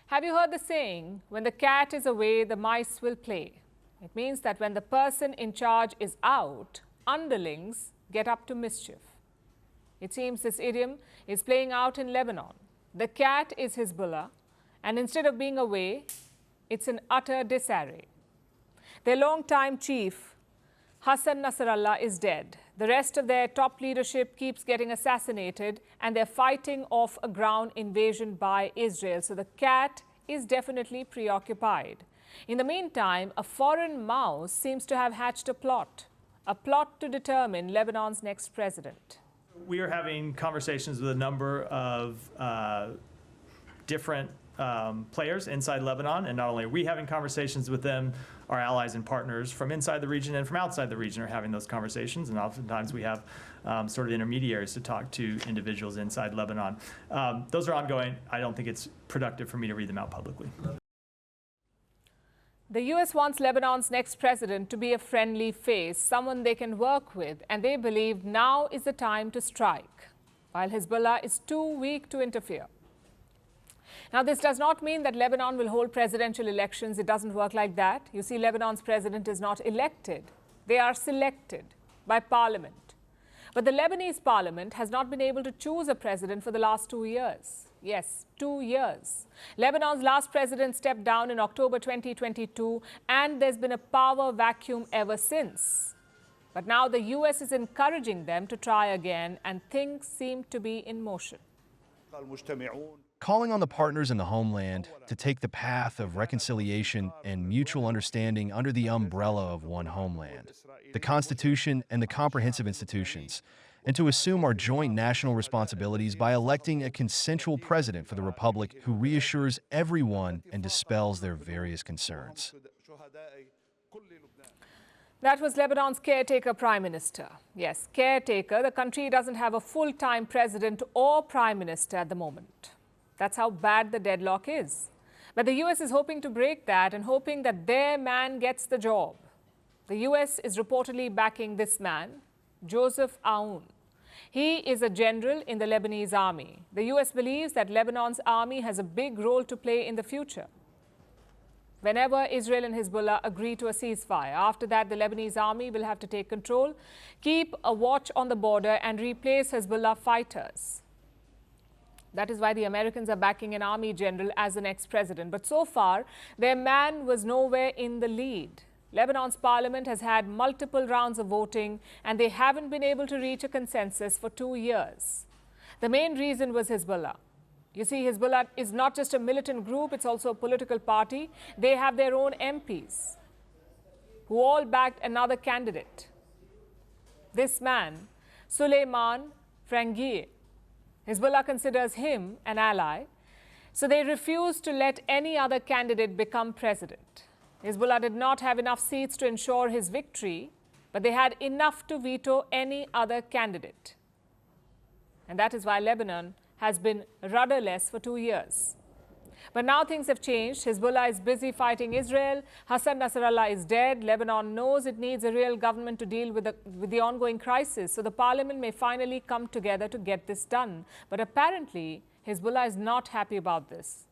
Have you heard the saying, when the cat is away, the mice will play? It means that when the person in charge is out, underlings get up to mischief. It seems this idiom is playing out in Lebanon. The cat is Hezbollah, and instead of being away, it's in utter disarray. Their longtime chief, Hassan Nasrallah, is dead. The rest of their top leadership keeps getting assassinated, and they're fighting off a ground invasion by Israel. So the cat is definitely preoccupied. In the meantime, a foreign mouse seems to have hatched a plot to determine Lebanon's next president. We are having conversations with a number of different players inside Lebanon, and not only are we having conversations with them, our allies and partners from inside the region and from outside the region are having those conversations, and oftentimes we have sort of intermediaries to talk to individuals inside Lebanon. Those are ongoing. I don't think it's productive for me to read them out publicly. The U.S. wants Lebanon's next president to be a friendly face, someone they can work with, and they believe now is the time to strike, while Hezbollah is too weak to interfere. Now, this does not mean that Lebanon will hold presidential elections. It doesn't work like that. You see, Lebanon's president is not elected. They are selected by parliament. But the Lebanese parliament has not been able to choose a president for the last 2 years. Yes, 2 years. Lebanon's last president stepped down in October 2022, and there's been a power vacuum ever since. But now the U.S. is encouraging them to try again, and things seem to be in motion. Calling on the partners in the homeland to take the path of reconciliation and mutual understanding under the umbrella of one homeland, the Constitution and the comprehensive institutions, and to assume our joint national responsibilities by electing a consensual president for the Republic who reassures everyone and dispels their various concerns. That was Lebanon's caretaker prime minister. Yes, caretaker. The country doesn't have a full-time president or prime minister at the moment. That's how bad the deadlock is. But the U.S. is hoping to break that and hoping that their man gets the job. The U.S. is reportedly backing this man, Joseph Aoun. He is a general in the Lebanese army. The U.S. believes that Lebanon's army has a big role to play in the future. Whenever Israel and Hezbollah agree to a ceasefire, after that the Lebanese army will have to take control, keep a watch on the border and replace Hezbollah fighters. That is why the Americans are backing an army general as the next president. But so far, their man was nowhere in the lead. Lebanon's parliament has had multiple rounds of voting, and they haven't been able to reach a consensus for 2 years. The main reason was Hezbollah. You see, Hezbollah is not just a militant group, it's also a political party. They have their own MPs who all backed another candidate. This man, Suleiman Frangieh. Hezbollah considers him an ally, so they refused to let any other candidate become president. Hezbollah did not have enough seats to ensure his victory, but they had enough to veto any other candidate. And that is why Lebanon has been rudderless for 2 years. But now things have changed. Hezbollah is busy fighting Israel. Hassan Nasrallah is dead. Lebanon knows it needs a real government to deal with the ongoing crisis. So the parliament may finally come together to get this done. But apparently, Hezbollah is not happy about this.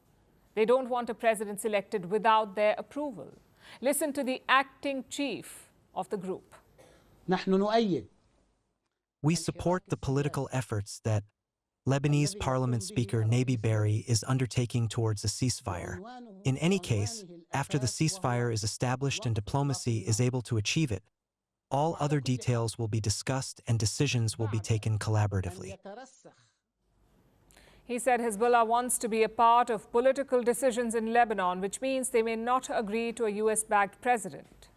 They don't want a president selected without their approval. Listen to the acting chief of the group. We support the political efforts that Lebanese Parliament Speaker Nabi Berri is undertaking towards a ceasefire. In any case, after the ceasefire is established and diplomacy is able to achieve it, all other details will be discussed and decisions will be taken collaboratively. He said Hezbollah wants to be a part of political decisions in Lebanon, which means they may not agree to a U.S.-backed president.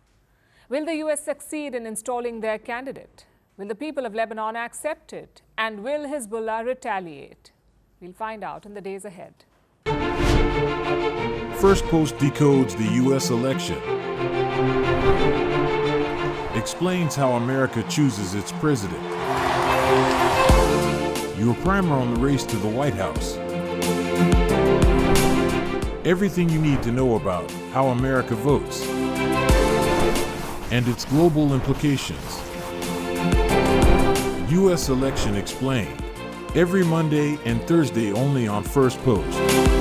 Will the U.S. succeed in installing their candidate? Will the people of Lebanon accept it? And will Hezbollah retaliate? We'll find out in the days ahead. Firstpost decodes the U.S. election. Explains how America chooses its president. Your primer on the race to the White House. Everything you need to know about how America votes and its global implications. U.S. Election Explained, every Monday and Thursday only on Firstpost.